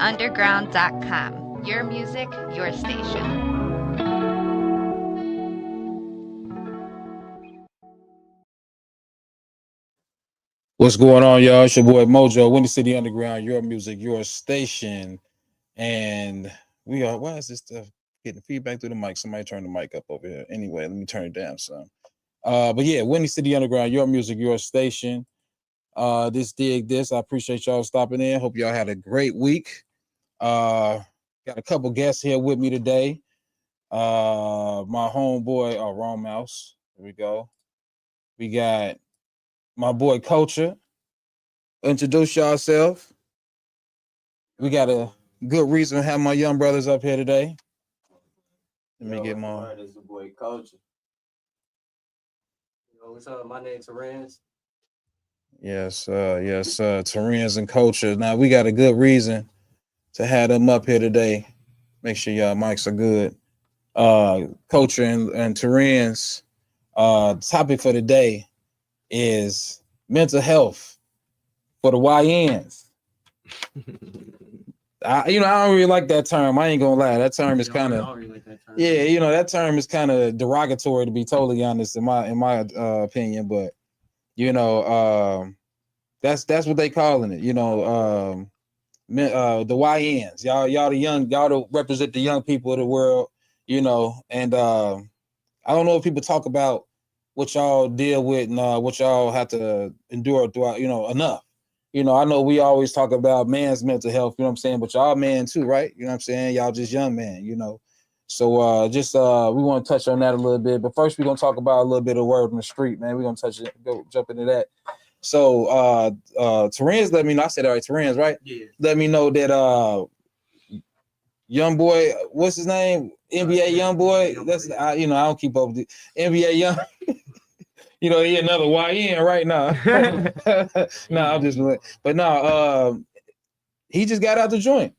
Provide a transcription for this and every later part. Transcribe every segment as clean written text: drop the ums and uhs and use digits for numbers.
MentalUnderground.com. Your music, your station. What's going on, y'all? It's your boy Mojo, Windy City Underground, your music, your station. And we are, why is this stuff getting feedback through the mic? Somebody turn the mic up over here. Anyway, let me turn it down some. But yeah, Windy City Underground, your music, your station. This dig this. I appreciate y'all stopping in. Hope y'all had a great week. Got a couple guests here with me today. My homeboy, Wrong Mouse. Here we go. We got my boy Culture. Introduce yourself. We got a good reason to have my young brothers up here today. Let me get my. This is the boy Culture. Yo, what's up? My name's Terrence. Yes, Terrence and Culture. Now we got a good reason to have them up here today. Make sure y'all mics are good. Culture and Terrence. Topic for today is mental health for the YNs. I don't really like that term. I ain't gonna lie. That term is kind of, really like that term. That term is kind of derogatory, to be totally honest, in my opinion. But that's what they calling it. The YNs. Y'all the young, y'all to represent the young people of the world. And I don't know if people talk about what y'all deal with and what y'all have to endure throughout. Enough. I know we always talk about man's mental health, you know what I'm saying? But y'all men too, right? You know what I'm saying? Y'all just young men, So we want to touch on that a little bit. But first we're gonna talk about a little bit of word on the street, man. We're gonna jump into that. So Terrence let me know. I said all right, Terrence, right? Yeah. Let me know that young boy, what's his name? NBA young boy. That's I don't keep up with the NBA young. He another YN right now. No, I'm just, but no, he just got out the joint.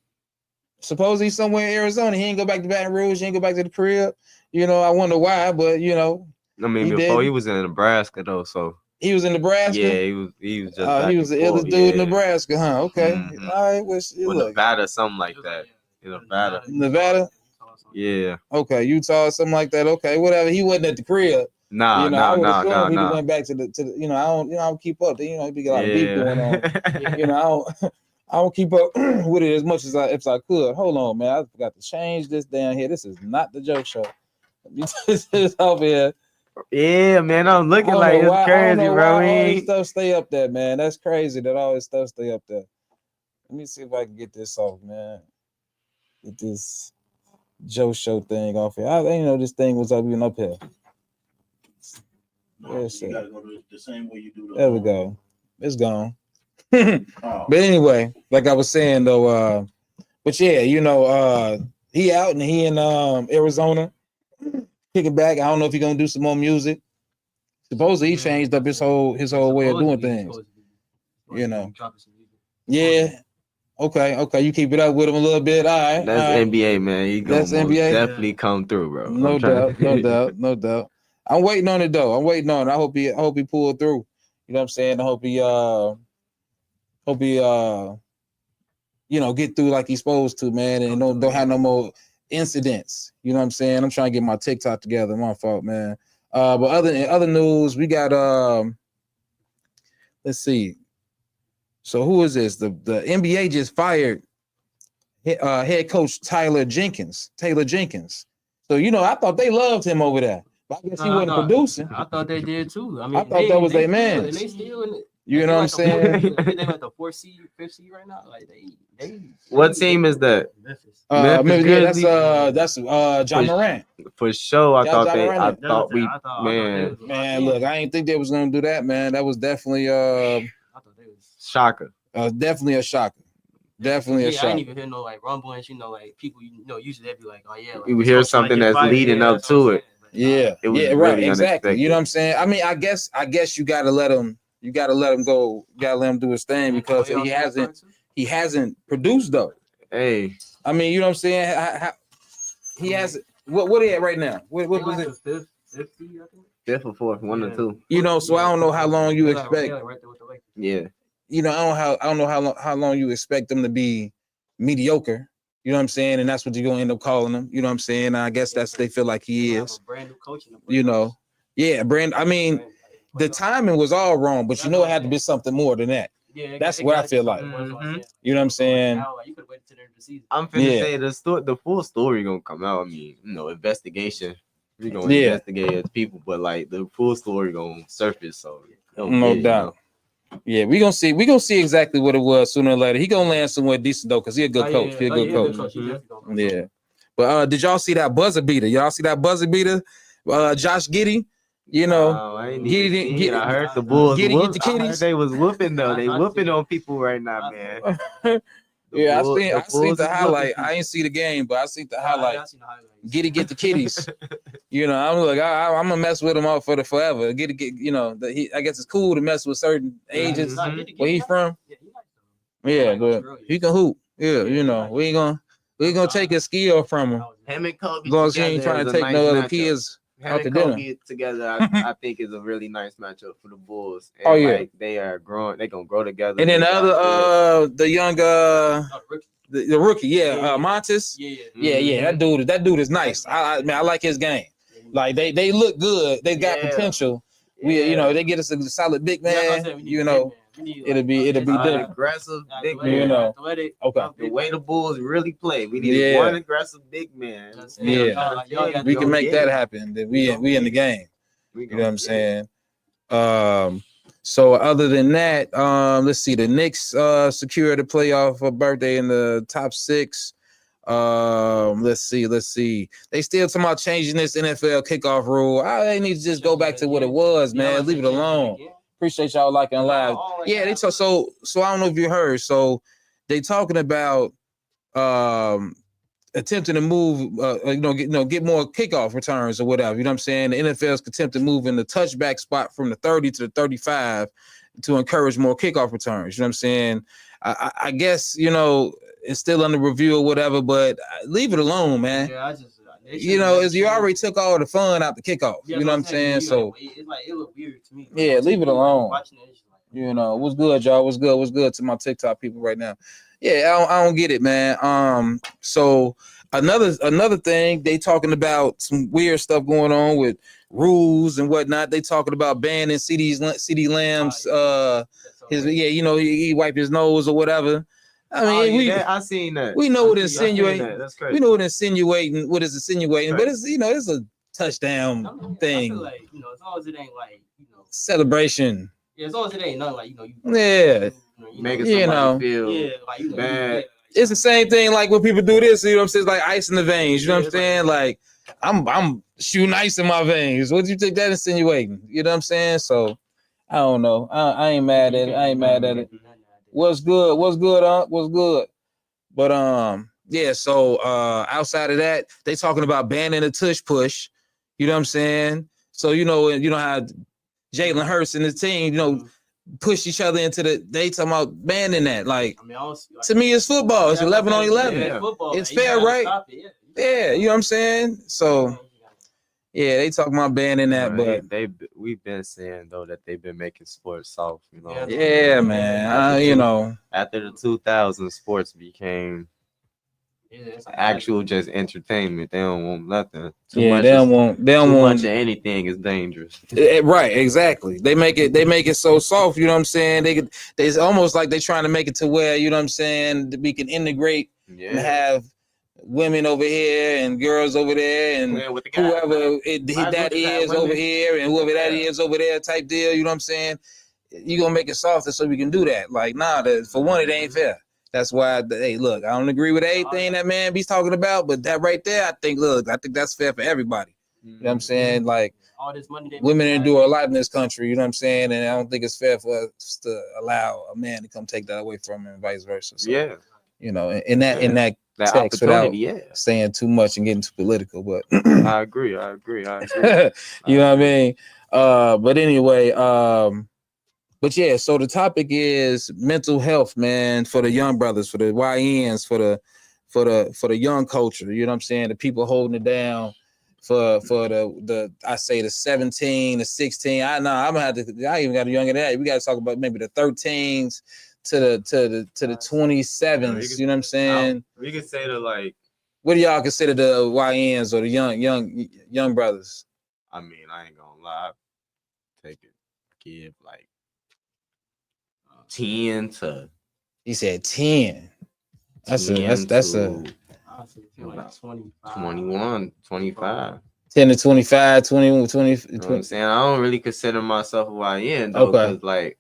Suppose he's somewhere in Arizona. He ain't go back to Baton Rouge. He ain't go back to the crib. I wonder why, but I mean, before he was in Nebraska though, so he was in Nebraska. Yeah, he was just. He was the illest dude in Nebraska, huh? Okay, all right. Well, Nevada, something like that. Nevada. Yeah. Okay, Utah, something like that. Okay, whatever. He wasn't at the crib. I would assume he went back to the. I don't keep up. He be a lot of beef going on. I don't keep up with it as much as I could. Hold on, man. I forgot to change this down here. This is not the joke show. This is over here. Yeah, man. I'm looking like it's crazy, I don't know bro. Why all this stuff stay up there, man. That's crazy that all this stuff stay up there. Let me see if I can get this off, man. Get this Joe show thing off here. I didn't know this thing was even up here. Where's it? Gotta go the same way you do. There we go. It's gone. But anyway, like I was saying though, but yeah, he out and he in Arizona, kicking back. I don't know if he's gonna do some more music. Supposedly he changed up his whole way of doing things. Yeah. Okay. You keep it up with him a little bit. All right. That's NBA, man. He gonna definitely come through, bro. No doubt. I'm waiting on it though. I hope he pulled through. You know what I'm saying? I hope he get through like he's supposed to, man, and don't have no more incidents. You know what I'm saying? I'm trying to get my TikTok together. My fault, man. But other news, we got let's see. So who is this? The NBA just fired head coach Taylor Jenkins. So I thought they loved him over there. But I guess he wasn't producing. I thought they did too. I mean, I thought that was their man. And they still in it. You know what I'm saying? They like the 4th seed, 5th seed right now. Like they. What team is that? Memphis. That's John Morant. For sure, I thought man. Look, I didn't think they was gonna do that, man. That was definitely I thought they was shocker. Definitely a shocker. Definitely a shocker. I didn't even hear no like rumblings. Like people, usually they'd be like, oh yeah. Like, you hear something that's leading up to it. Yeah, it was right, really exactly. Unexpected. You know what I'm saying? I mean, I guess you gotta let him. You gotta let him go. You gotta let him do his thing because he hasn't produced though. Hey, I mean, you know what I'm saying? He has what are they at right now? What was it? Fifth or fourth, one or two. So I don't know how long you expect. Yeah. I don't know how long you expect them to be mediocre. You know what I'm saying? And that's what you're gonna end up calling him. You know what I'm saying? I guess that's they feel like he is. Brand new coach in the You know, yeah, Brand. I mean, the timing was all wrong, but you know it had to be something more than that. Yeah, that's what I feel like. Mm-hmm. You know what I'm saying? You could wait to the end of the season. I'm finna say the full story gonna come out. I mean, investigation. We're gonna investigate as people, but like the full story gonna surface. So no doubt. Yeah, we gonna see. We gonna see exactly what it was sooner or later. He gonna land somewhere decent though, cause he a good coach. He a good coach. Yeah. But did y'all see that buzzer beater? Y'all see that buzzer beater? Josh Giddey. You know, I heard the Bulls. Get the kitties. I heard they was whooping though. They whooping on people right now, man. I seen the highlight. I ain't see the game, but I seen the highlight. Get the kitties. You know, I'm like, I'm gonna mess with him all for forever. You know, I guess it's cool to mess with certain ages. Where he from? Yeah, but he can hoop. Yeah, you know, we ain't gonna take his skill from him. Him and Kobe because he ain't trying to take no other kids. Him and Kobe together, I think is a really nice matchup for the Bulls. And like, they are growing. They gonna grow together. And then the other, the young, the rookie, Montes. Yeah. That dude is nice. I like his game. Like they look good. They got potential. We, they get us a solid big man. You know, it'll be different. Aggressive big man. You know, okay. The way the Bulls really play, we need one aggressive big man. Yeah, we can make that happen. That we in the game. You know what I'm saying? So other than that, let's see. The Knicks secured a playoff birthday in the top 6. Let's see. They still talking about changing this NFL kickoff rule. They need to just go back to what it was, man. Leave it alone. Appreciate y'all liking live. Yeah, they talk. So I don't know if you heard. So they talking about attempting to move, get more kickoff returns or whatever. You know what I'm saying? The NFL's attempting to move in the touchback spot from the 30 to the 35 to encourage more kickoff returns. You know what I'm saying? I guess, it's still under review or whatever, but leave it alone, man. Yeah, you already took all the fun out the kickoff. You know what I'm saying? So it looked weird to me. Yeah, leave it alone. What's good, y'all? What's good to my TikTok people right now? Yeah, I don't get it, man. So another thing, they talking about some weird stuff going on with rules and whatnot. They talking about banning CeeDee Lamb's he wiped his nose or whatever. I mean, I seen that. We know what insinuating. That's crazy. We know what insinuating. What is insinuating? But it's it's a touchdown thing. I feel like as long as it ain't like celebration. Yeah, as long as it ain't nothing like making somebody feel bad. It's the same thing like when people do this. You know what I'm saying? It's like ice in the veins. You know what I'm saying? Like I'm shooting ice in my veins. What do you think that insinuating? You know what I'm saying? So I don't know. I ain't mad at it. What's good? What's good? But so outside of that, they talking about banning the tush push. You know what I'm saying? So you know how Jalen Hurts and his team, push each other into they talking about banning that. Like, to me, it's football. It's 11 on 11. Yeah, it's fair, right? Yeah, you know what I'm saying? So yeah, they talking about banning that, but we've been saying though that they've been making sports soft, Yeah, man. After the 2000s, sports became actual just entertainment. They don't want nothing. Too much of anything is dangerous. Right, exactly. They make it so soft. You know what I'm saying? It's almost like they're trying to make it to where you know what I'm saying we can integrate and have women over here and girls over there and whoever that is over here and whoever that is over there type deal. You know what I'm saying? You gonna make it softer so we can do that. Like, for one, it ain't fair. That's why, look, I don't agree with anything that man B's talking about, but that right there, I think that's fair for everybody. You know what I'm saying? Like, all this money women endure a lot in this country, you know what I'm saying? And I don't think it's fair for us to allow a man to come take that away from him and vice versa. So, in that text without saying too much and getting too political, but I agree. You know what I mean? But anyway, but yeah, so the topic is mental health, man, for the young brothers, for the YNs, for the young culture. You know what I'm saying? The people holding it down for the I say the 17, the 16. I even got a younger than that. We got to talk about maybe the 13s 27s. You know what I'm saying? We could say to like. What do y'all consider the YNs or the young brothers? I mean, I ain't gonna lie. Take it, give like 10 to. He said 10. That's a like 21, 25. 10 to 25, 20, 20. You know what I'm saying? I don't really consider myself a YN though, because like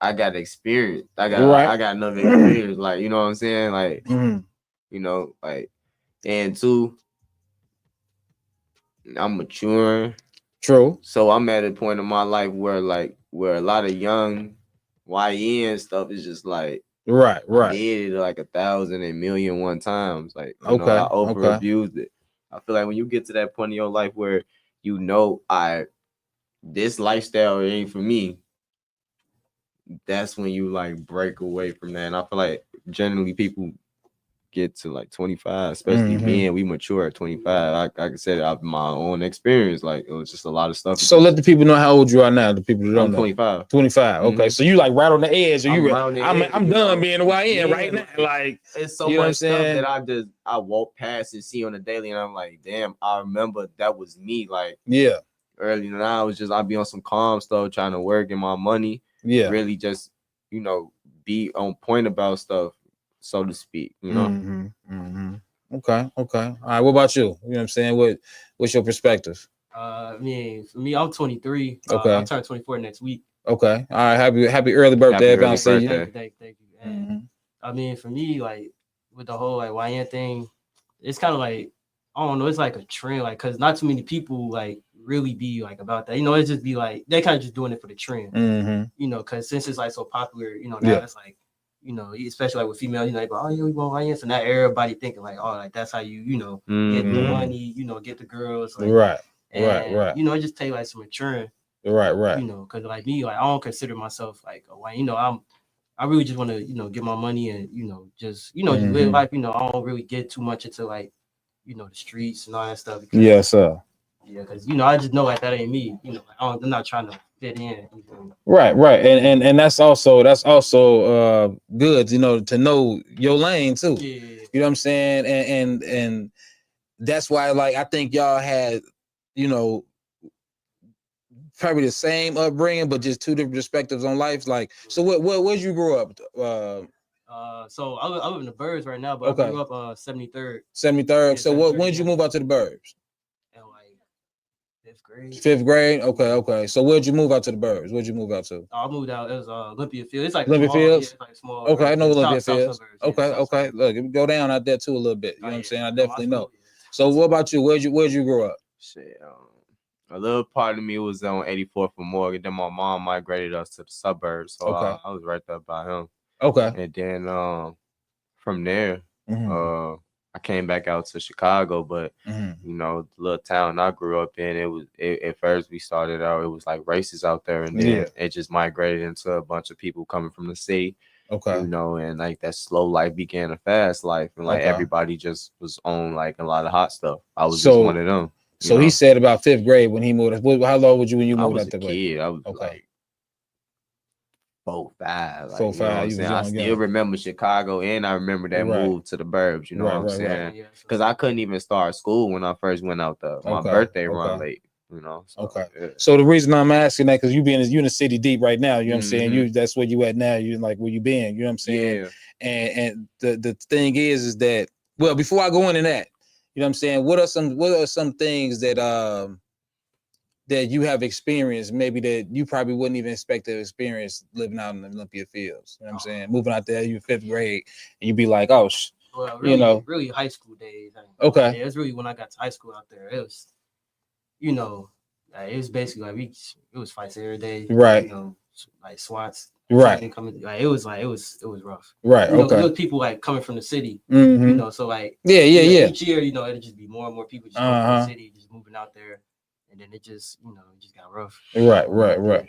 I got experience. I got enough experience. Like, you know what I'm saying? Like, you know, like, and two, I'm maturing. True. So I'm at a point in my life where a lot of young YN stuff is just like right. I did it like 1,000 and million one times. Like, you know, I over abused it. I feel like when you get to that point in your life where you know this lifestyle ain't for me, that's when you like break away from that. And I feel like generally people get to like 25, especially me, and we mature at 25. I can say that out of my own experience. Like, it was just a lot of stuff. So let the people know how old you are now. The people who don't know. 25. 25. Okay, so you like right on the edge. Or I'm done being a YN right now. Like, it's so much stuff that I walk past and see on the daily, and I'm like, damn, I remember that was me. Like, early now, I'd be on some calm stuff, trying to work in my money. Really just, you know, be on point about stuff, so to speak, you know. Okay. All right. What about you? You know what I'm saying? What's your perspective? I mean, for me, I'm 23. Okay. I'll turn 24 next week. Okay. All right. Happy early birthday. Thank you. And, I mean, for me, like with the whole like YN thing, it's kind of like, I don't know, it's like a trend, like, cause not too many people like really be like about that. You know, it's just be like they kind of just doing it for the trend. You know, cause since it's like so popular, you know, now it's like, you know, especially like with females, you know, they go, oh, yeah, we want YNs, and now everybody thinking like, oh, like that's how you know, get the money, you know, get the girls, like, right. You know, it just take like some maturing, right. You know, cause like me, like I don't consider myself like a YN. You know, I really just want to, you know, get my money and, you know, just live life. You know, I don't really get too much into like, you know, the streets and all that stuff. Because, yes, sir. Yeah, because you know, I just know like that ain't me. You know, I'm not trying to fit in. Right, and that's also good. You know, to know your lane too. Yeah. You know what I'm saying? And that's why, like, I think y'all had, you know, probably the same upbringing, but just two different perspectives on life. Like, so where'd you grow up? So I live in the Burbs right now, but I grew up 73rd. 73rd. Yeah, so when did you move out to the Burbs? In like 5th grade. 5th grade. Okay. So where'd you move out to the Burbs? Where'd you move out to? I moved out. It was Olympia Field. It's like Olympia Fields. Yeah, it's like small. Okay, I know Olympia Fields. Suburbs, okay. Look, it go down out there too a little bit. You know what I'm saying? I definitely know. So what about you? Where'd you grow up? Shit, a little part of me was on 84th and Morgan. Then my mom migrated us to the suburbs, so I was right there by him. Okay. And then from there, I came back out to Chicago, but you know, the little town I grew up in, at first we started out, it was like races out there, and then it just migrated into a bunch of people coming from the city. Okay. You know, and like that slow life became a fast life, and like everybody just was on like a lot of hot stuff. I was just one of them. So he said about 5th grade when he moved. How long would you when you moved out the kid? I was like 4, 5. Like, 4, 5. You know I still remember Chicago, and I remember that move to the Burbs. You know what I'm saying? Because I couldn't even start school when I first went out there. My birthday run late. You know. So, So the reason I'm asking that, because you in the city deep right now. You know what I'm saying? That's where you at now. You like where you been. You know what I'm saying? Yeah. And the thing is that, well, before I go into that, you know what I'm saying? What are some things that that you have experienced, maybe that you probably wouldn't even expect to experience living out in the Olympia Fields? You know what I'm saying? Moving out there, you're 5th grade, and you'd be like, oh, well, really, you know, really high school days. Okay. Yeah, it's really when I got to high school out there. It was, you know, it was basically like it was fights every day. Right. You know, like SWATs. Right. Coming, like it was rough. Right. You know, okay. There was people like coming from the city. You know, so like yeah. Each year, you know, it'd just be more and more people just coming from the city, just moving out there, and then it just got rough. Right.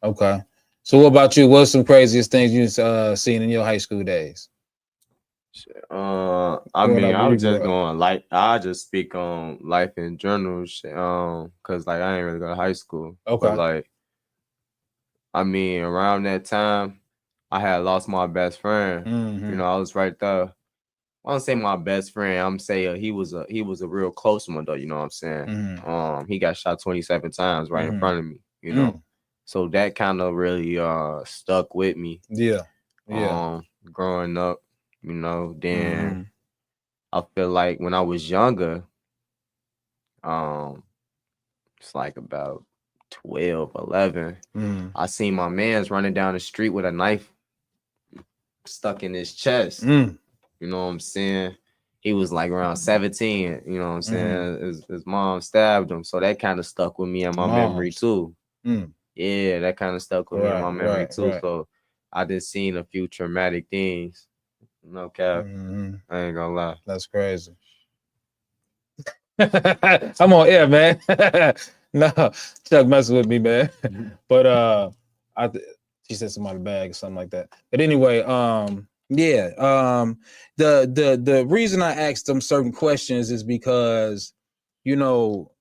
Okay. So what about you? What's some craziest things you've seen in your high school days? I mean, I was just going like I just speak on life in general, cause like I ain't really go to high school. Okay. But like, I mean, around that time, I had lost my best friend. You know, I was right there. I don't say my best friend. I'm saying he was a real close one though. You know what I'm saying? He got shot 27 times right in front of me. You know, so that kind of really stuck with me. Yeah. Growing up, you know, then I feel like when I was younger, it's like about 12, 11. I seen my man's running down the street with a knife stuck in his chest. You know what I'm saying? He was like around 17. You know what I'm saying? His mom stabbed him, so that kind of stuck with me in my memory too. Yeah, that kind of stuck with me in my memory too. So I just seen a few traumatic things. No cap. I ain't gonna lie. That's crazy. I'm on air, man. No, Chuck messing with me, man. But she said somebody bag or something like that. But anyway, the reason I asked them certain questions is because, you know,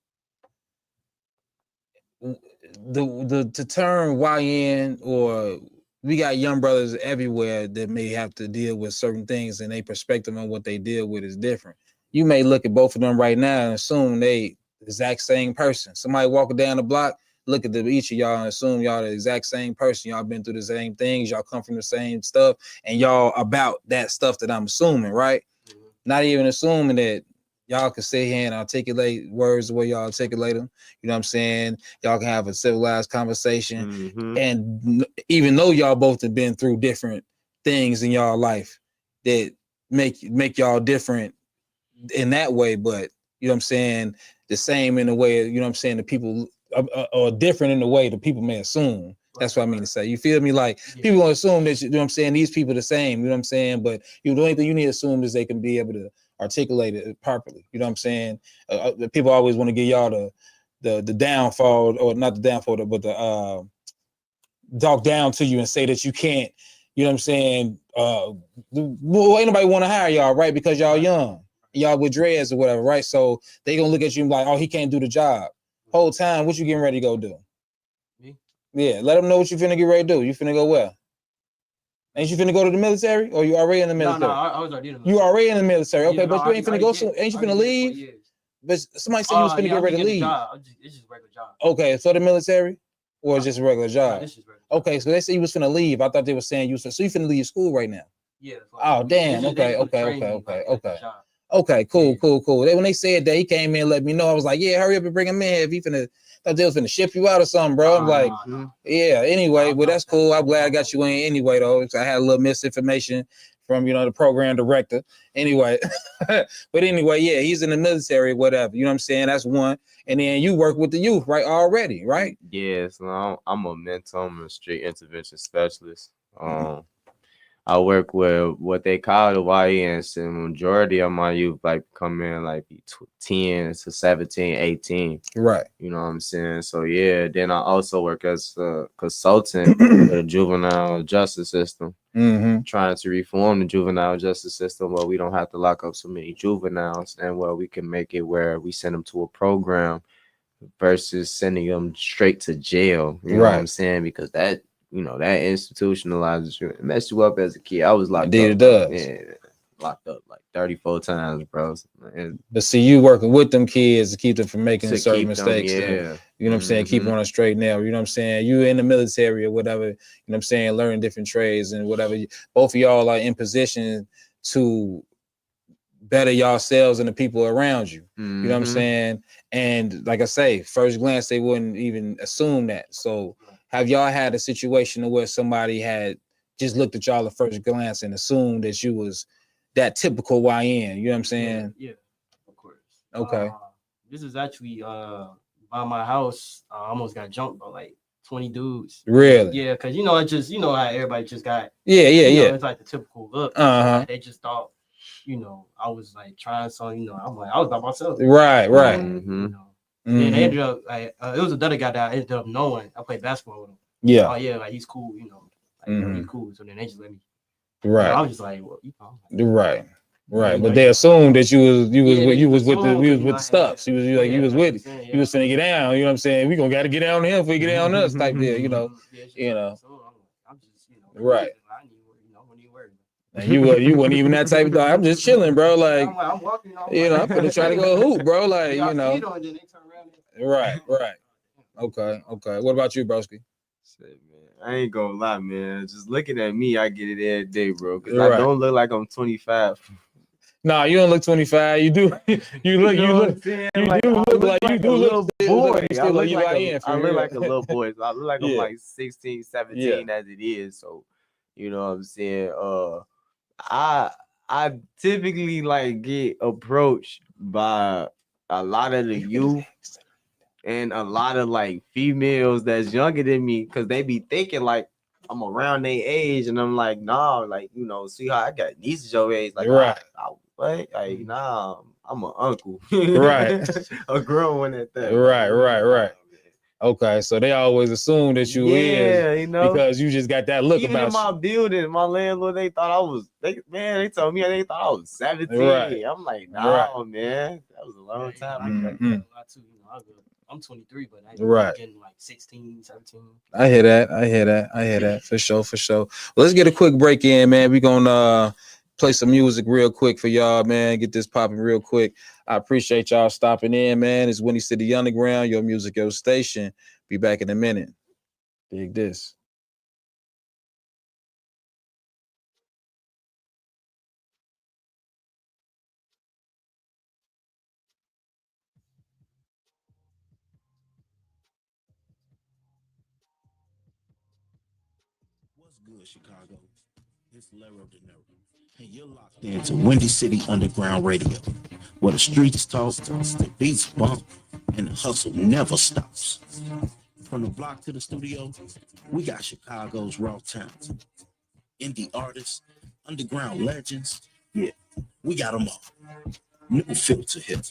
the term YN, or we got young brothers everywhere that may have to deal with certain things, and their perspective on what they deal with is different. You may look at both of them right now and assume they the exact same person. Somebody walking down the block, look at each of y'all and assume y'all the exact same person. Y'all been through the same things. Y'all come from the same stuff, and y'all about that stuff that I'm assuming, right? Not even assuming that y'all can sit here and articulate words the way y'all articulate them. You know what I'm saying? Y'all can have a civilized conversation. And even though y'all both have been through different things in y'all life that make y'all different in that way, but you know what I'm saying, the same in the way, you know what I'm saying, the people are different in the way the people may assume. That's what I mean to say. You feel me? Like people gonna assume that, you know what I'm saying, these people are the same, you know what I'm saying? But the only thing you need to assume is they can be able to articulate it properly. You know what I'm saying? People always want to give y'all the downfall, or not the downfall, but the talk down to you and say that you can't, you know what I'm saying? Well, ain't nobody want to hire y'all, right? Because y'all young. Y'all with dreads or whatever, right? So they gonna look at you and be like, oh, he can't do the job. Whole time, what you getting ready to go do? Me? Yeah, let them know what you finna get ready to do. You finna go where? Ain't you finna go to the military, or you already in the military? No, I was already in the military. You already in the military, okay? But you ain't finna go soon. Ain't you finna leave? But somebody said you was finna get ready to leave. It's just a regular job. Okay, so the military, or just a regular job? This is regular. Okay, so they said you was finna leave. I thought they were saying you was so you finna leave school right now. Yeah. Oh damn. Okay. Okay, cool. When they said that, he came in and let me know. I was like, yeah, hurry up and bring him in. If he thought they was finna ship you out or something, bro. I'm like, yeah, anyway, but that's cool. I'm glad I got you in anyway, though. I had a little misinformation from, you know, the program director. Anyway, but anyway, yeah, he's in the military, whatever. You know what I'm saying? That's one. And then you work with the youth, right? Already, right? Yeah, so I'm a mentor. I'm a street intervention specialist. I work with what they call the YNs, and the majority of my youth like come in like 10 to 17, 18. Right. You know what I'm saying? So yeah, then I also work as a consultant for the juvenile justice system, trying to reform the juvenile justice system where we don't have to lock up so many juveniles, and where we can make it where we send them to a program versus sending them straight to jail. You know what I'm saying? Because that, you know, that institutionalizes you, it messed you up as a kid. I was locked up. Yeah, locked up like 34 times, bro. But see, you working with them kids to keep them from making certain mistakes. You know what I'm saying? Keep on a straight nail. You know what I'm saying? You in the military or whatever, you know what I'm saying? Learning different trades and whatever. Both of y'all are in position to better yourselves and the people around you. You know what I'm saying? And like I say, first glance, they wouldn't even assume that. So have y'all had a situation where somebody had just looked at y'all at first glance and assumed that you was that typical YN? You know what I'm saying? Yeah, of course. Okay. This is actually by my house. I almost got jumped by like 20 dudes. Really? Yeah, because you know, it just, you know how everybody just got. Yeah. It's like the typical look. So, like, they just thought, you know, I was like trying something. You know, I'm like, I was by myself. Right. You know. Then they ended up like it was another guy that I ended up knowing. I played basketball with him. Yeah. Oh yeah, like he's cool. You know, like he's cool. So then they just let me. Right. I was just like, well, you know. Right. But they assumed that you was with the stuff. You was finna get down. You know what I'm saying? We gotta get down here before you get down us type deal. You know. So I'm just, Right. And you wasn't even that type of dog. I'm just chilling, bro. Like, I'm walking. I'm gonna try to go hoop, bro. Like, Feet on, then they turn around. Right. Okay. What about you, broski? Shit, man. I ain't gonna lie, man. Just looking at me, I get it every day, bro. Because I don't look like I'm 25. Nah, you don't look 25. You do. You look like you do look a little boy. I look like a little boy. So I look like I'm like 16, 17 as it is. So, you know what I'm saying? I typically like get approached by a lot of the youth and a lot of like females that's younger than me because they be thinking like I'm around their age, and I'm like, nah, like, you know, see how I got nieces your age, like, right. What? Like, nah, I'm an uncle, right? A grown one at that. Right. Okay, so they always assume that you is, because you just got that look even about in my building, my landlord, they thought I was, they told me they thought I was 17. Right. I'm like, nah, man, that was a long time ago. I'm 23, but I'm getting like 16, 17. I hear that. For sure. Well, let's get a quick break in, man. We're gonna play some music real quick for y'all, man. Get this popping real quick. I appreciate y'all stopping in, man. It's Windy City Underground, your music, your station. Be back in a minute. Dig this. What's good, Chicago? It's Lero De Niro, and you're locked into Windy City Underground Radio, where the streets talk, the beats bump, and the hustle never stops. From the block to the studio, we got Chicago's raw talent, indie artists, underground legends. Yeah, we got them all. No filter here,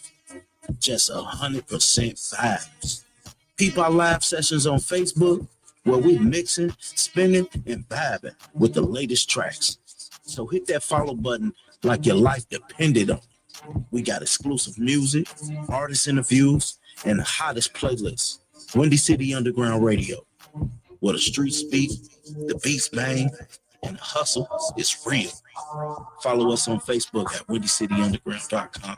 just 100% vibes. Peep our live sessions on Facebook, where we mixing, spinning, and vibing with the latest tracks. So hit that follow button like your life depended on it. We got exclusive music, artist interviews, and the hottest playlists. Windy City Underground Radio, where the streets speak, the beats bang, and the hustle is real. Follow us on Facebook at WindyCityUnderground.com.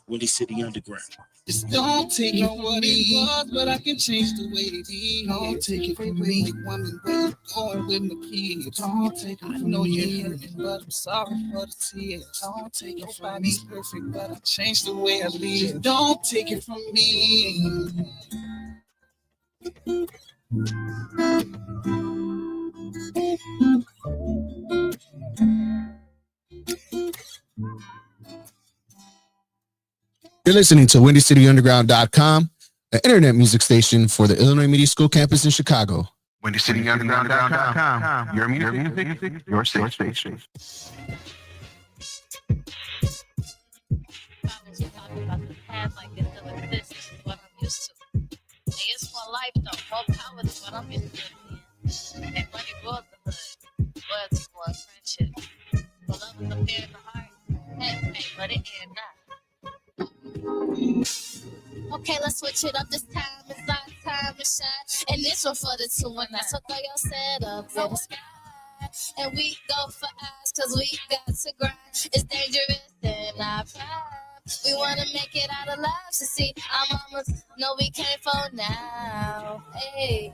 Windy City Underground. Just don't take it what it was, but I can change the way it is. Don't take it from me, woman, where you going with my kids. Don't take it, I know you're hurting, but I'm sorry for the tears. Don't take it from me, perfect, but I changed the way I live. Don't take it from me. You're listening to WindyCityUnderground.com, the internet music station for the Illinois Media School campus in Chicago. WindyCityUnderground.com, your music, your station. It's more life though, more power is what I'm into. And money rules the hood, loyalty more friendship. For love is a pair in the heart, hey, but it ain't not. Okay, let's switch it up. This time it's our time to shine. And this one for the 2 and 9. So throw your set up in the sky. And we go for eyes, cause we got to grind. It's dangerous and our pride. We wanna make it out alive. So see, our mamas know we can't fall now. Hey.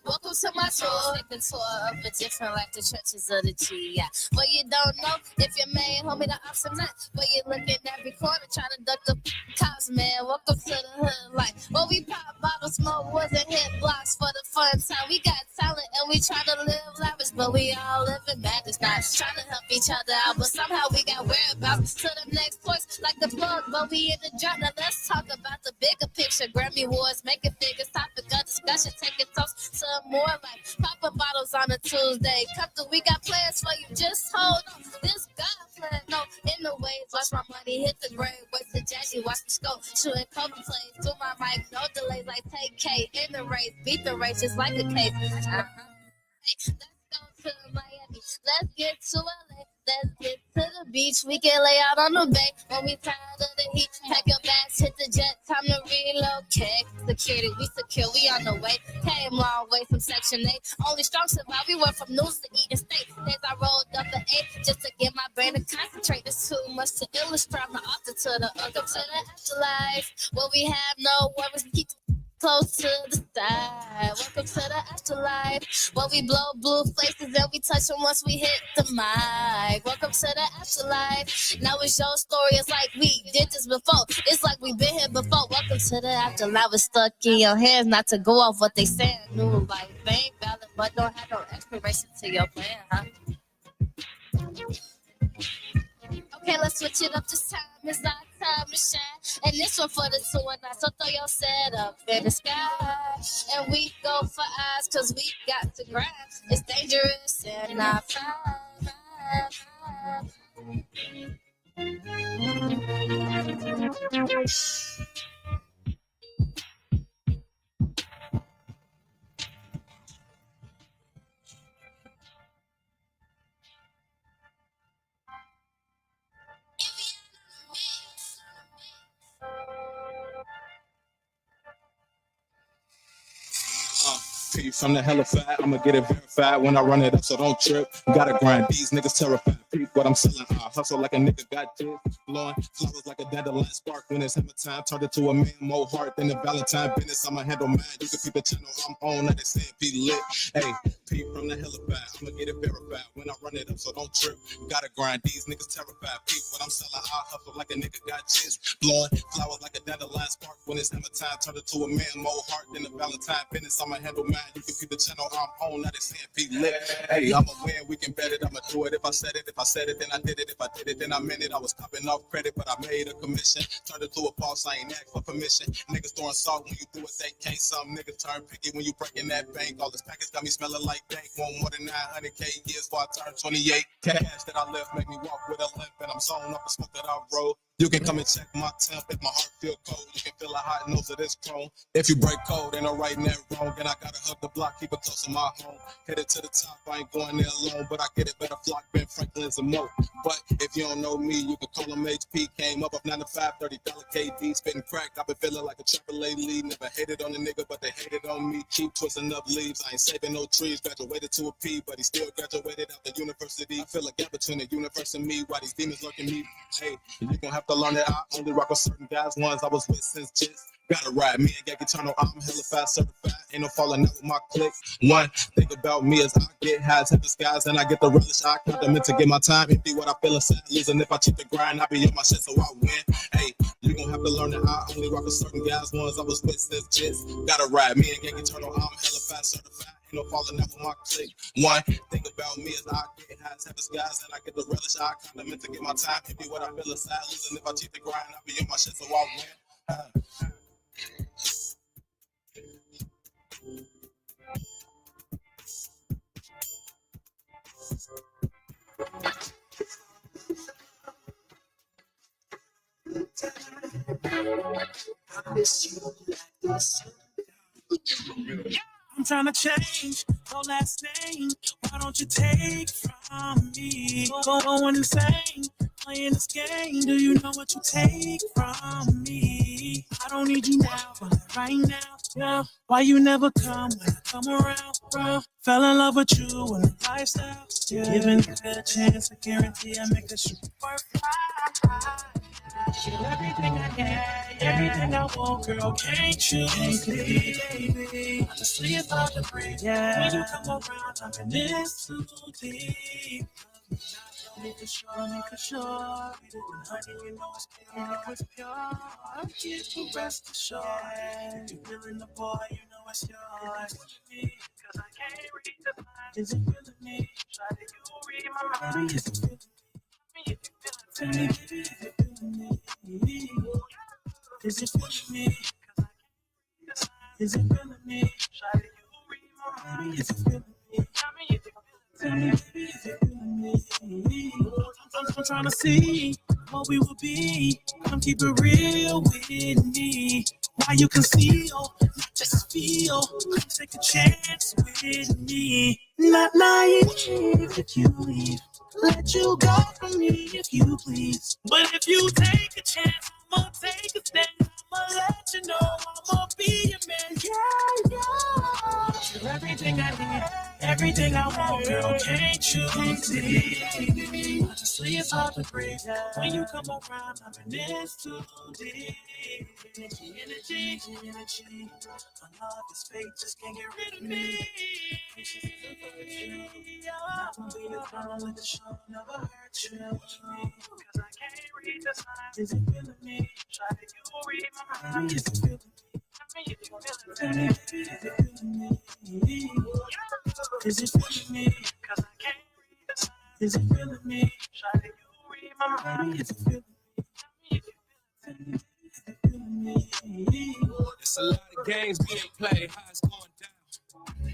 Welcome to my tour. Take the tour of a different life, the churches of the G. But you don't know if your man, homie, the ops or not. But you look in every corner trying to duck the cops, man. Welcome to the hood life. Well, we pop bottles, smoke woods, and hit blocks for the fun time. We got talent and we try to live lavish, but we all live in madness. Not trying to help each other out, but somehow we got whereabouts to the next points like the plug. But we in the drought. Now let's talk about the bigger picture. Grammy Wars, make a figure topic of discussion. Take a toast to more life. Popping bottles on a Tuesday. Come through, we got plans for you. Just hold on. This God plan, no, in the waves. Watch my money hit the grave. Wait to Jackie, watch the scope. Shooting cover plays. Do my mic, no delays like take K. In the race, beat the race just like a case. Hey, let's go to Miami. Let's get to LA. Let's get to the beach. We can lay out on the bay. When we tired of the heat, pack your bags, hit the jet. Time to relocate. Security, we secure. We on the way. Came long way from Section 8. Only strong survive. We went from news to eating steak. Days I rolled up at 8 just to get my brain to concentrate. There's too much to illustrate. My altar to the afterlife. Where we have no worries. Keep close to the side. Welcome to the afterlife. Where we blow blue faces and we touch them once we hit the mic. Welcome to the afterlife. Now it's your story. It's like we did this before. It's like we've been here before. Welcome to the afterlife. It's stuck in your hands not to go off what they saying. New life ain't valid, but don't have no expiration to your plan, huh? Okay, let's switch it up this time. It's our time to shine. And this one for the 2 and 9. So throw your set up in the sky. And we go for eyes, cause we got to grind. It's dangerous and I find. P from the hellified, I'ma get it verified when I run it up, so don't trip. Gotta grind, these niggas terrified. Peep what I'm selling, I hustle like a nigga got this. Blowing flowers like a dandelion spark when it's hammer time. Turned into a man more heart than the Valentine business. I'ma handle mine. You can peep the channel I'm on, like they saying P lit. Hey, P from the hellified, I'ma get it verified when I run it up, so don't trip. Gotta grind, these niggas terrified. Peep what I'm selling, I hustle like a nigga got this. Blowing flowers like a dandelion spark when it's hammer time. Turned into a man more heart than the Valentine business. I'ma handle mine. You can see the channel I'm on, now they saying P lit. Hey, I'ma win, we can bet it, I'ma do it. If I said it, then I did it. If I did it, then I meant it. I was copping off credit, but I made a commission. Turned it to a boss, I ain't asked for permission. Niggas throwing salt when you do it, they can't. Some niggas turn picky when you breaking that bank. All this package got me smelling like bank. Want more than 900K years before I turn 28. Cash that I left make me walk with a limp, and I'm zoned up the smoke that I roll. You can come and check my temp if my heart feel cold. You can feel a hot nose of this chrome. If you break code, ain't no right and that wrong. And I gotta hug the block, keep it close to my home. Headed to the top, I ain't going there alone, but I get it better flock, Ben Franklin's and more. But if you don't know me, you can call him HP. Came up 9 to 5, $30 KD, spitting crack. I've been feeling like a trapper lately. Never hated on a nigga, but they hated on me. Keep twisting up leaves, I ain't saving no trees. Graduated to a P, but he still graduated out the university. I feel a gap between the universe and me. Why these demons lurking me? Hey, you gon' have to learn that I only rock with certain guys, ones I was with since just. Gotta ride me and get eternal, I'm hella fast certified. Ain't no falling out with my clique. One thing about me is I get high to the skies and I get the relish. I count them in to get my time empty. What I feel inside losing. If I cheat the grind, I be on my shit so I win. Hey, you gon' have to learn that I only rock with certain guys, ones I was with since just. Gotta ride me and get eternal, I'm hella fast certified. Ain't no falling out with my clique. One thing about me is I get high to the skies and I get the relish. I count them in to get my time empty. What I feel inside losing. If I cheat the grind, I be on my shit so I win. I miss you like this. I'm trying to change your last name. Why don't you take from me? Going insane, playing this game. Do you know what you take from me? I don't need you now, but right now, yeah. Why you never come when I come around, bro? Fell in love with you and the lifestyle. Yeah. Giving you a chance, I guarantee I make this worthwhile. Everything I get, everything I want, girl, can't you please, baby? Honestly, it's hard to breathe. Yeah. When you come around, I'm in this too deep. Make it sure. Honey, you know it's pure, it's pure. I'm here to rest assured. You feeling the boy, you know it's yours. Cause I can't read the mind. Is it feeling me? Try to you read my mind. Is it feeling me? Tell me, baby, is it feeling me? Is it feeling me? Is it feeling me? Try to you read my mind. Is it feeling me? Tell me, baby, is it feeling me? I'm trying to see what we will be. Come keep it real with me. Why you conceal, not just feel. Come take a chance with me. Not naive if you leave. let you go from me if you please. But if you take a chance, I'ma take a stand. I'ma let you know I'ma be your man. Yeah, yeah. You're everything I need, everything I want, girl. Can't you see? Honestly, it's hard to breathe when you come around. I'm in this too deep. Energy, energy. My love is fake, just can't get rid of me. I'm gonna be the clown with the show, never hurt you. Cause I can't read the signs. Is it feeling me? Try to you read my mind. Is it feeling me? I mean, if you feeling me, is it feeling me? Is it feeling me? Cause I can't read the signs. Is it feeling me? Try to you read my mind. Is it feeling me? I mean, if you feeling me, is it feeling me? It's a lot of games being played. How it's going down?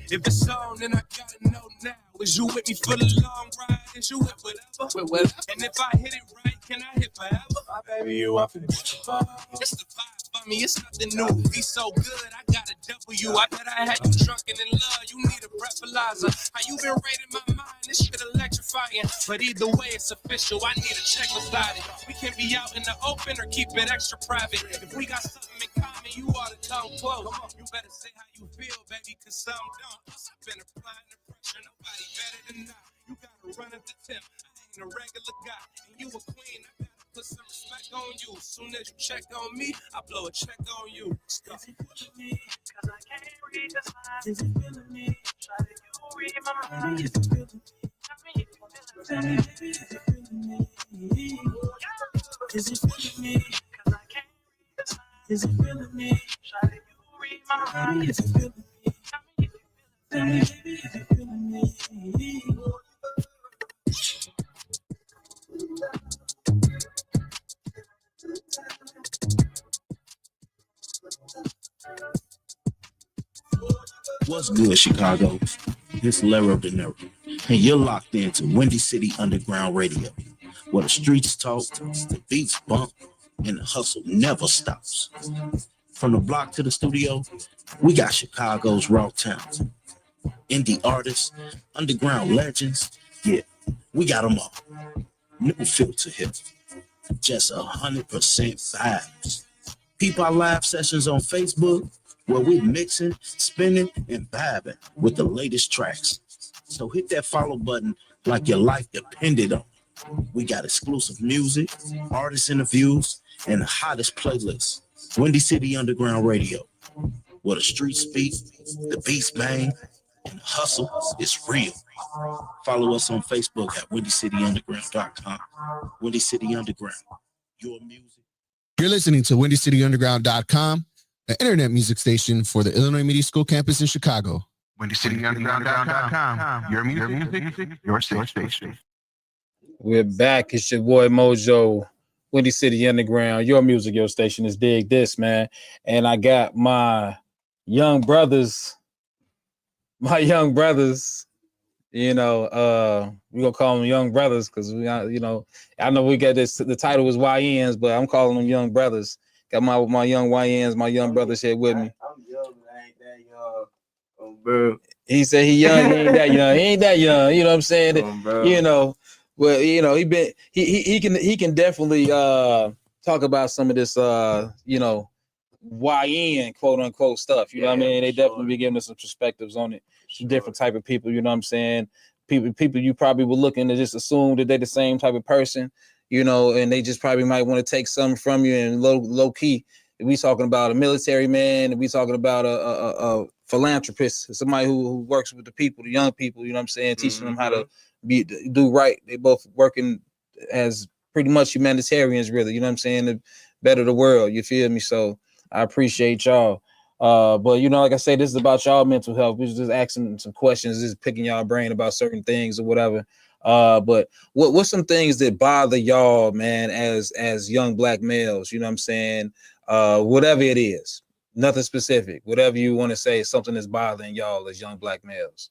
If it's on, then I gotta know now. Is you with me for the long ride? Is you with whatever? And if I hit it right, can I hit forever? My baby, you up in it's the vibe for me, it's nothing new. Be so good, I got a W. I bet I had you drunken in love. You need a breathalyzer. How you been raiding my mind? This shit electrifying. But either way, it's official. I need a check beside it. We can be out in the open or keep it extra private. If we got something in common, you ought to come close. You better say how you feel, baby, cause some don't. I've been applying the pressure, nobody better than I. You gotta run at the tip. I ain't a regular guy, and you a queen. I gotta put some respect on you. Soon as you check on me, I blow a check on you. Is it feeling me? Cause I can't read the signs. Is it feeling me? Try to you read my mind. Is it feeling me? I mean, if you feeling me, is it feeling me? Is it feeling me? Cause I can't read the signs. Is it feeling me? Try to you read my mind. Is it feeling me? What's good, Chicago? This Lero De Niro, and you're locked into Windy City Underground Radio, where the streets talk, the beats bump, and the hustle never stops. From the block to the studio, we got Chicago's raw talent, indie artists, underground legends. Yeah, we got them all. No filter here, just 100% vibes. Peep our live sessions on Facebook, where we mixing, spinning, and vibing with the latest tracks. So hit that follow button like your life depended on it. We got exclusive music, artist interviews, and the hottest playlists. Windy City Underground Radio, where the streets speak, the beats bang, and the hustle is real. Follow us on Facebook at WindyCityUnderground.com. Windy City Underground, your music. You're listening to WindyCityUnderground.com, an internet music station for the Illinois Media School campus in Chicago. WindyCityUnderground.com. Your music, your station. We're back. It's your boy Moejoe, Windy City Underground. Your music, your station is Dig This, man. And I got my young brothers, you know, we're gonna call them young brothers because we got, you know, I know we got this, the title was YNs, but I'm calling them young brothers. Got my young YNs, my young brothers here with me. I'm young, but I ain't that young. Bro. He said he young, he ain't that young. He ain't that young, you know what I'm saying? You know, well, you know, he can definitely talk about some of this you know, YN quote unquote stuff. You know what I mean? They definitely be giving us some perspectives on it. Some different type of people, you know what I'm saying? People you probably were looking to just assume that they're the same type of person, you know, and they just probably might want to take something from you. And low key, if we talking about a military man, if we talking about a philanthropist, somebody who works with the people, the young people, you know what I'm saying, teaching them how to do right. They both working as pretty much humanitarians, really, you know what I'm saying, to better the world. You feel me? So I appreciate y'all. But you know, like I say, this is about y'all mental health. We're just asking some questions, just picking y'all brain about certain things or whatever. But what's some things that bother y'all, man, as young black males? You know what I'm saying? Whatever it is, nothing specific. Whatever you want to say, something that's bothering y'all as young black males.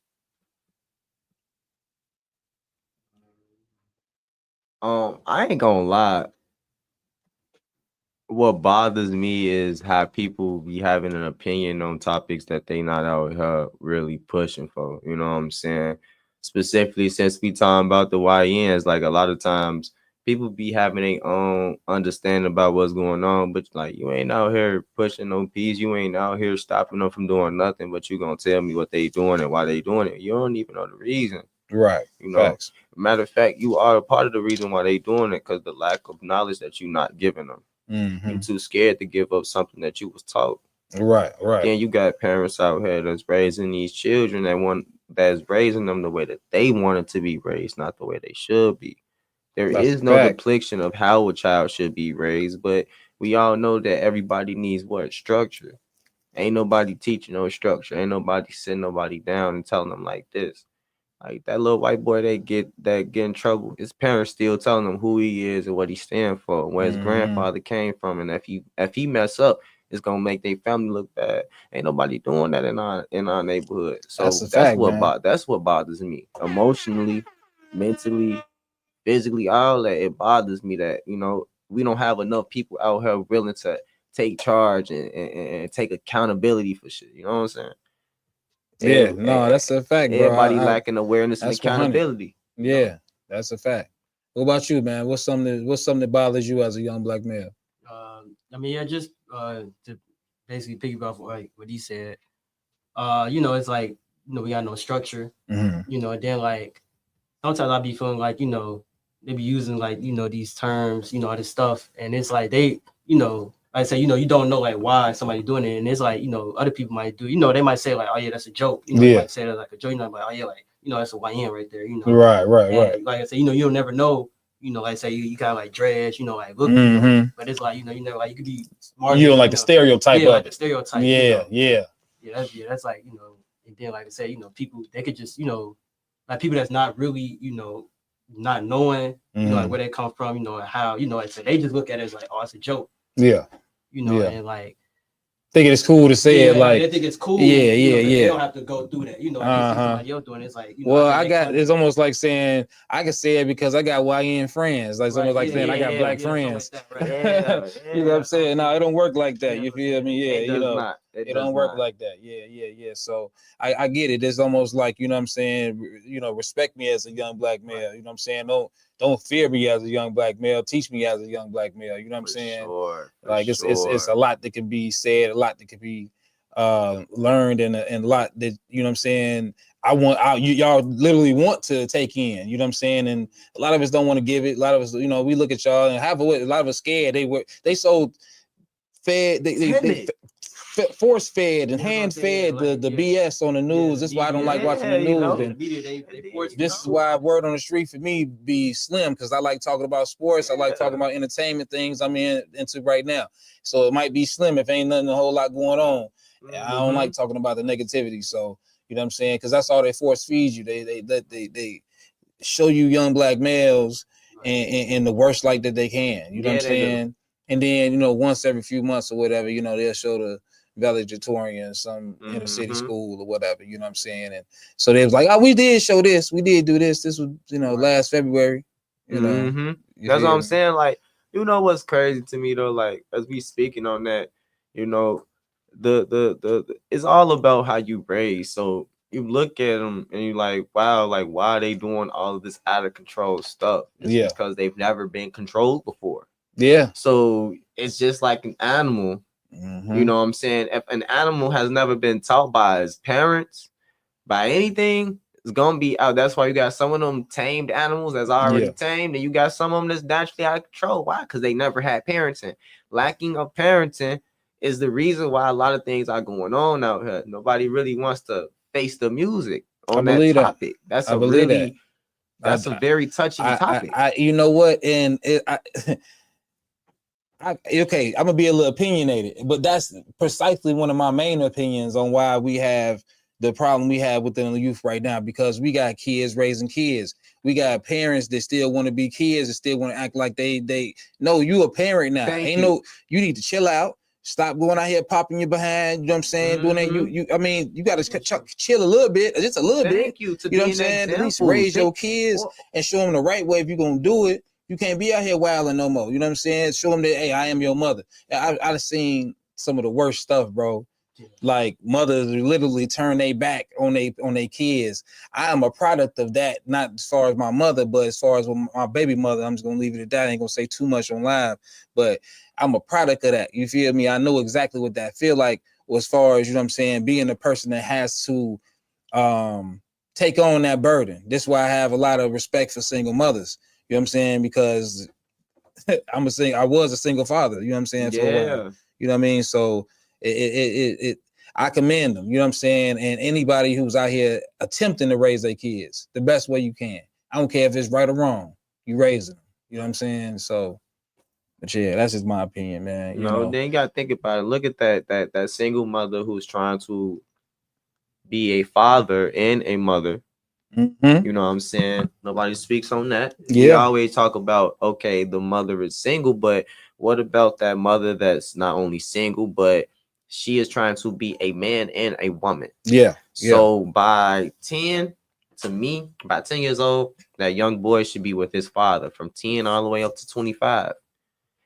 I ain't gonna lie. What bothers me is how people be having an opinion on topics that they not out here really pushing for. You know what I'm saying? specifically since we talking about the YNs, like a lot of times people be having their own understanding about what's going on, but like you ain't out here pushing no peace, you ain't out here stopping them from doing nothing, but you gonna tell me what they doing and why they doing it. You don't even know the reason. Right. You know, Facts. matter of fact, you are a part of the reason why they doing it, because the lack of knowledge that you not giving them. You too scared to give up something that you was taught. Right. Then you got parents out here that's raising these children that's raising them the way that they wanted to be raised, not the way they should be. There is no depiction of how a child should be raised, but we all know that everybody needs what? Structure. Ain't nobody teaching no structure. Ain't nobody sitting nobody down and telling them like this. Like that little white boy that get in trouble, his parents still telling him who he is and what he stand for, where his grandfather came from, and if he mess up, it's gonna make their family look bad. Ain't nobody doing that in our neighborhood. So that's what bothers me emotionally, mentally, physically, all that. It bothers me that we don't have enough people out here willing to take charge and take accountability for shit. You know what I'm saying? Yeah, that's a fact, bro. Everybody lacking awareness and accountability. Yeah, that's a fact. What about you, man? What's something that bothers you as a young black male? I mean, just to basically piggyback off like what he said. It's like we got no structure. And then like sometimes I be feeling like they be using like these terms, all this stuff, and it's like they I say, you don't know like why somebody doing it, and it's like other people might do, they might say like, oh yeah, that's a joke, they might say that like a joke, like, oh yeah, like that's a YN right there, right. Like I said, you'll never know, like say you got like dreads, like look, but it's like you never like you could be smart. You don't like the stereotype, like the stereotype. Yeah. That's like and then like I say, people they could just like people that's not really not knowing like where they come from, and how like I said, they just look at it as like, oh, it's a joke. Yeah. And like thinking it's cool to say it like they think it's cool. Yeah. They don't have to go through that. Somebody else doing it, it's like it's almost like saying I can say it because I got YN friends. Like it's almost like saying I got black friends. Like that, You know what I'm saying? No, it don't work like that. You feel me? Yeah, it don't work like that. Yeah. So I get it. It's almost like, what I'm saying, respect me as a young black male. You know what I'm saying? Don't fear me as a young black male. Teach me as a young black male. You know what I'm saying? Like it's a lot that can be said, a lot that can be learned, and a lot that you know what I'm saying. Y'all literally want to take in. You know what I'm saying? And a lot of us don't want to give it. A lot of us, we look at y'all and a lot of us scared. They so fed. They force fed and hand fed the BS on the news. That's why I don't like watching the news. And this is why word on the street for me be slim, because I like talking about sports. I like talking about entertainment things I'm into right now. So it might be slim if ain't nothing a whole lot going on. I don't like talking about the negativity. So you know what I'm saying? Because that's all they force feed you. They show you young black males in the worst light that they can. You know what I'm saying? And then once every few months or whatever, they'll show the valedictorian, some inner city school or whatever, you know what I'm saying? And so they was like, oh, we did show this, we did do this. This was, last February, That's what I'm saying. Like, what's crazy to me though, like as we speaking on that, the it's all about how you raise. So you look at them and you're like, wow, like why are they doing all of this out of control stuff? It's because they've never been controlled before. Yeah. So it's just like an animal. You know what I'm saying? If an animal has never been taught by his parents, by anything, it's gonna be out. That's why you got some of them tamed animals that's already tamed, and you got some of them that's naturally out of control. Why? Because they never had parenting. Lacking of parenting is the reason why a lot of things are going on out here. Nobody really wants to face the music on that topic. That's a very touchy topic. You know what? And okay, I'm gonna be a little opinionated, but that's precisely one of my main opinions on why we have the problem we have within the youth right now, because we got kids raising kids. We got parents that still want to be kids and still want to act like they know you a parent now. You need to chill out. Stop going out here popping your behind. You know what I'm saying? Doing that. I mean, you got to chill a little bit, just a little bit. You know what I'm saying? At least raise your kids and show them the right way if you're gonna do it. You can't be out here wilding no more. You know what I'm saying? Show them that, hey, I am your mother. I've seen some of the worst stuff, bro. Like mothers literally turn their back on their kids. I am a product of that, not as far as my mother, but as far as my baby mother. I'm just gonna leave it at that. I ain't gonna say too much on live, but I'm a product of that. You feel me? I know exactly what that feel like. As far as, you know what I'm saying, being the person that has to take on that burden. This is why I have a lot of respect for single mothers. You know what I'm saying? Because I was a single father. You know what I'm saying? For a while. You know what I mean? So I commend them, you know what I'm saying? And anybody who's out here attempting to raise their kids the best way you can. I don't care if it's right or wrong. You raising them. You know what I'm saying? So, but yeah, that's just my opinion, man. You know, then you gotta think about it. Look at that single mother who's trying to be a father and a mother. Mm-hmm. You know what I'm saying? Nobody speaks on that. Yeah. We always talk about, okay, the mother is single, but what about that mother that's not only single, but she is trying to be a man and a woman? Yeah. So by 10 years old, that young boy should be with his father from 10 all the way up to 25.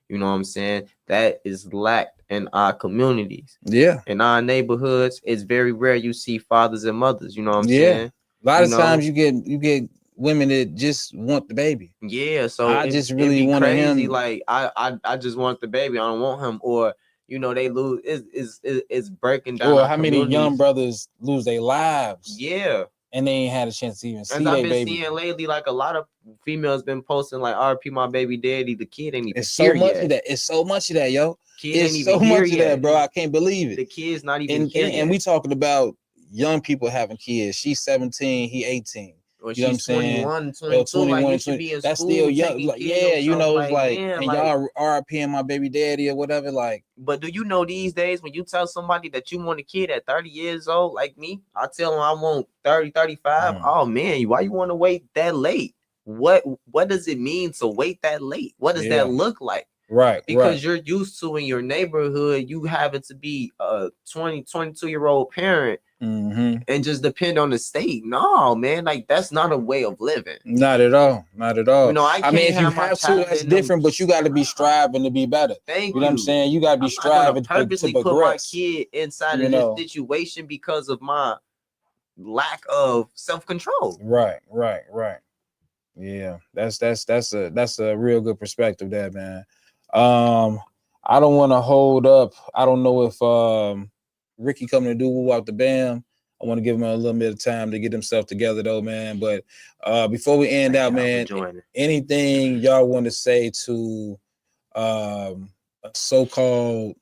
You know what I'm saying? That is lacked in our communities. Yeah. In our neighborhoods, it's very rare you see fathers and mothers. You know what I'm saying? A lot of times you get women that just want the baby. Yeah, so I just really want him. Like I just want the baby. I don't want him. Or they lose. It's breaking down. Or how many young brothers lose their lives? Yeah, and they ain't had a chance to even see their their baby. Seeing lately, like a lot of females been posting like "RP my baby daddy." The kid ain't even It's so much of that. It's so much of that, yo. It's so much of that, bro. I can't believe it. The kid's not even here yet. And we talking about young people having kids. She's 17, he 18. Or you know what I'm saying? 21, 22, like you should be in that's school, still young. Like, yeah, you know, it's like, man, and like, y'all RPing my baby daddy or whatever. Like, but do you know these days when you tell somebody that you want a kid at 30 years old, like me, I tell them I want 30, 35. Oh man, why you want to wait that late? What does it mean to wait that late? What does that look like? Right. Because you're used to in your neighborhood, you having to be a 22-year-old parent. And just depend on the state. No, man, like that's not a way of living. Not at all. Not at all. You know, I mean, if you have to, that's different, but you got to be striving to be better. Thank you. know what I'm saying? You got to be striving to purposely progress. Put my kid inside of this situation because of my lack of self-control. Right. Yeah, that's a real good perspective there, man. I don't want to hold up. I don't know if Ricky coming to do woo out the bam. I want to give him a little bit of time to get himself together though, man. But before we end out, man, anything y'all want to say to a so-called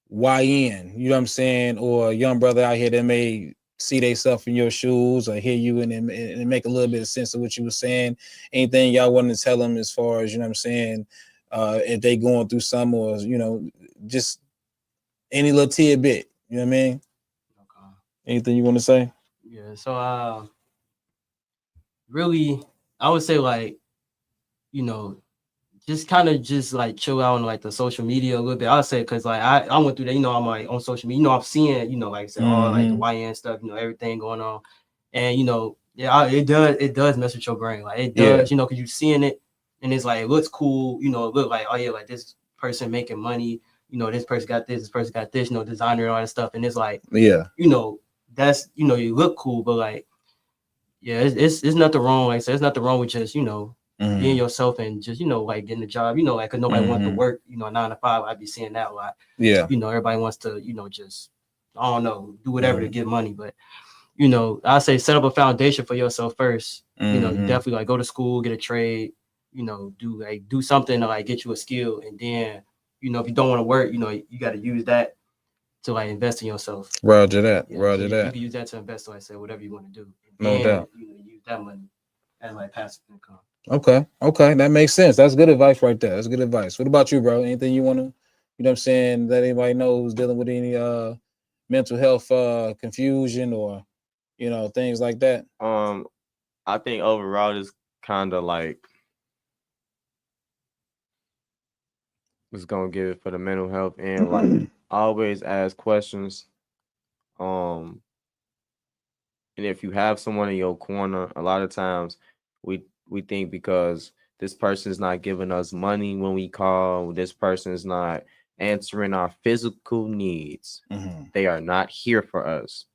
YN, you know what I'm saying, or a young brother out here that may see themselves in your shoes or hear you and make a little bit of sense of what you were saying? Anything y'all want to tell them as far as, you know what I'm saying, if they going through some, or, you know, just any little tidbit, you know what I mean? Okay. Anything you want to say? Yeah, so really, I would say, like, you know, just kind of just like chill out on like the social media a little bit. I'll say, because like I went through that, you know, I'm like on social media, you know, I'm seeing, you know, like I said, all like the YN stuff, you know, everything going on. And, you know, yeah, it does mess with your brain. Like it does, you know, because you're seeing it and it's like, it looks cool, you know, it look like, oh yeah, like this person making money, you know, this person got this person got this, you know, designer and all that stuff. And it's like, you know, that's, you know, you look cool, but like, yeah, it's nothing wrong. Like I said, there's nothing wrong with just, you know, being yourself and just, you know, like getting a job, you know, like, cause nobody wants to work, you know, 9 to 5. I'd be seeing that a lot. Yeah. You know, everybody wants to, you know, just, I don't know, do whatever to get money. But, you know, I say set up a foundation for yourself first. You know, definitely like go to school, get a trade, you know, do something to like get you a skill. And then, you know, if you don't want to work, you know, you got to use that to like invest in yourself. Roger that. Yeah, Roger that. You can use that to invest, like I said, whatever you want to do. No doubt. You know, use that money as like passive income. Okay, that makes sense. That's good advice right there. That's good advice. What about you, bro? Anything you want to, you know what I'm saying, let anybody know who's dealing with any mental health confusion or, you know, things like that? I think overall it's kind of like it's gonna give it for the mental health and like always ask questions. And if you have someone in your corner, a lot of times we think because this person is not giving us money when we call, this person is not answering our physical needs. They are not here for us.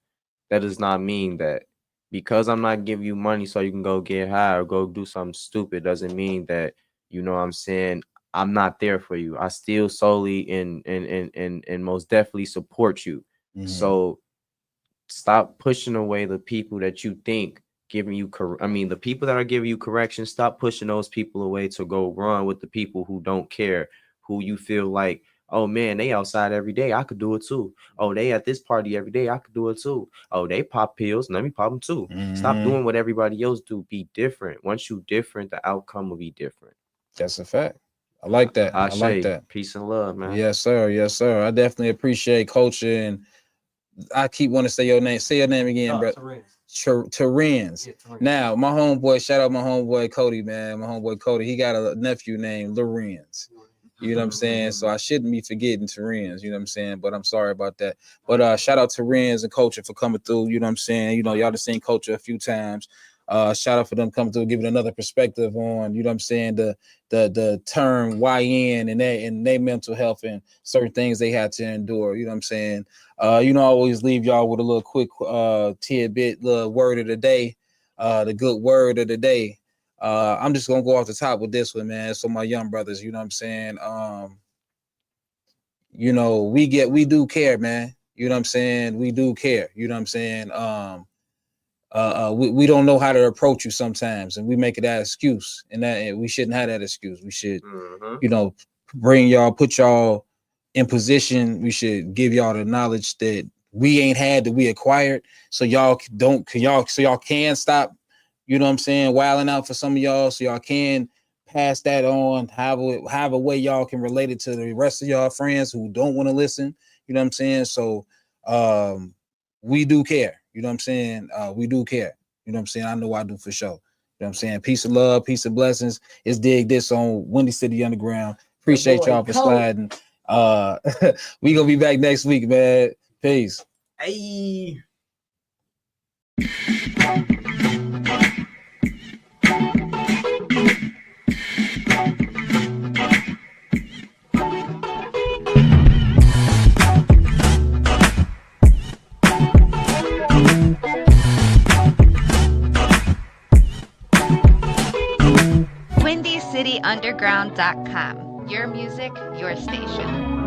That does not mean that because I'm not giving you money so you can go get high or go do something stupid doesn't mean that, you know what I'm saying, I'm not there for you. I still solely and most definitely support you. So stop pushing away the people that you think giving you the people that are giving you correction. Stop pushing those people away to go run with the people who don't care, who you feel like, oh man, they outside every day, I could do it too. Oh, they at this party every day, I could do it too. Oh, they pop pills, let me pop them too. Stop doing what everybody else do. Be different. Once you different, the outcome will be different. That's a fact. I like that. I like that. Peace and love, man. Yes, sir. Yes, sir. I definitely appreciate culture, and I keep wanting to say your name. Say your name again, bro. Terrence. Yeah, now, my homeboy, shout out my homeboy Cody, man. My homeboy Cody, he got a nephew named Lorenz. You know what I'm saying? So I shouldn't be forgetting Terrence, you know what I'm saying? But I'm sorry about that. But shout out to Terrence and Culture for coming through, you know what I'm saying? You know, y'all have seen Culture a few times. Shout out for them coming through, giving another perspective on, you know what I'm saying, the term YN and their mental health and certain things they had to endure, you know what I'm saying? You know, I always leave y'all with a little quick tidbit, little word of the day, the good word of the day. I'm just gonna go off the top with this one, man. So my young brothers, you know what I'm saying? You know, we do care, man. You know what I'm saying? We do care, you know what I'm saying? We don't know how to approach you sometimes, and we make it that excuse, and we shouldn't have that excuse. We should, you know, put y'all in position. We should give y'all the knowledge that we ain't had, that we acquired, so y'all can stop, you know what I'm saying, wilding out for some of y'all, so y'all can pass that on, have a way y'all can relate it to the rest of y'all friends who don't want to listen, you know what I'm saying? So we do care. You know what I'm saying? We do care. You know what I'm saying? I know I do for sure. You know what I'm saying? Peace of love, peace of blessings. It's Dig This on Windy City Underground. Appreciate y'all for sliding. We gonna be back next week, man. Peace. Hey. WindyCityUnderground.com. Your music, your station.